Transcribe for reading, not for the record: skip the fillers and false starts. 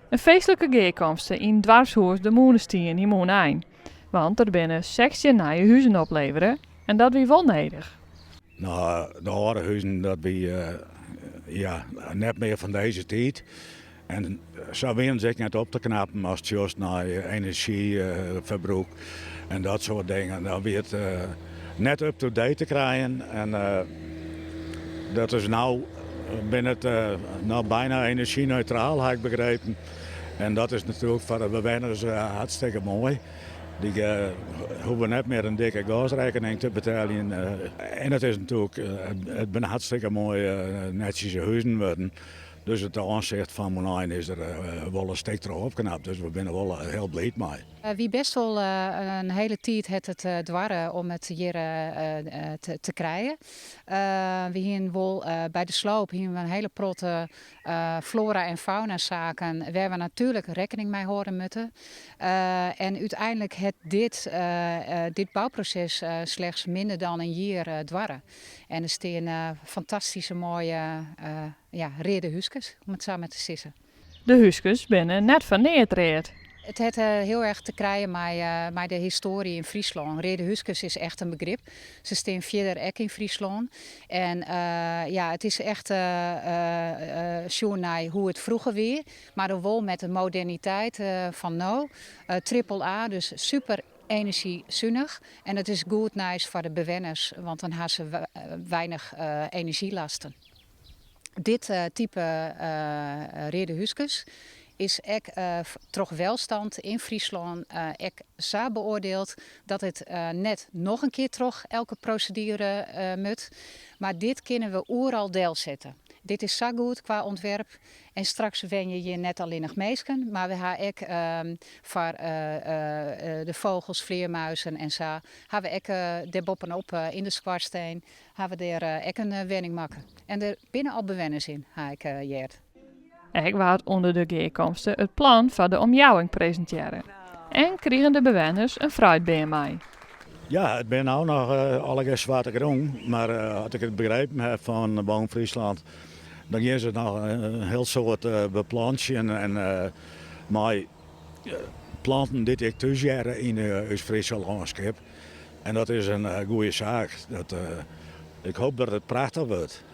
Een feestelijke geerkomsten in het dwarshuis de Moenestien in Moenijn. Want er binnen 16 nieuwe huizen opleveren en dat wie wel nodig. Nou, de oude huizen, dat wie net meer van deze tijd. En zo zijn zich net op te knappen als het juist naar energieverbruik en dat soort dingen. Dan weer het net up-to-date te krijgen. En dat is nou binnen het nou bijna energie-neutraal, heb ik begrepen. En dat is natuurlijk voor de bewoners hartstikke mooi. Die hoeven net meer een dikke gasrekening te betalen. En het is natuurlijk, het zijn hartstikke mooie netjes huizen worden. Dus het aanzicht van Moenijn is er wel een stuk erop opgeknapt. Dus we zijn er wel heel blij mee. Wie best wel een hele tijd het dwarren om het hier te krijgen. We hier wel bij de sloop hier we een hele protte flora en fauna zaken waar we natuurlijk rekening mee horen moeten. En uiteindelijk het dit bouwproces slechts minder dan een jaar dwarren. En er staan fantastische mooie rede huisjes, om het samen te sissen. De huisjes binnen net van neertreed. Het heeft heel erg te krijgen met de historie in Friesland. Rede Huskes is echt een begrip. Ze staan verder ook in Friesland. En het is echt naar hoe het vroeger weer. Maar dan wel met de moderniteit van nu. Triple A, dus super energiezuinig. En het is goed nice voor de bewoners, want dan hebben ze weinig energielasten. Dit type Rede Huskes is toch welstand in Friesland zo beoordeeld dat het net nog een keer toch elke procedure moet. Maar dit kunnen we overal deel zetten. Dit is zo goed qua ontwerp. En straks wen je hier net alleen nog meesken. Maar we hebben ook voor de vogels, vleermuizen en zo. Hebben we ook daar bovenop in de Skwarsteen. Hebben we daar ook een wenning maken. En er binnen al bewenners in, heb ik gehoord. Ik waard onder de geerkomsten het plan van de omjouwing presenteren. En kregen de bewoners een fruitbeer mee. Ja, het ben nou nog alle zwarte groen. Maar als ik het begrepen heb van Boom Friesland, dan is het nog een heel soort beplantje en planten dit ik tussen in het Friese landschap. En dat is een goede zaak. Ik hoop dat het prachtig wordt.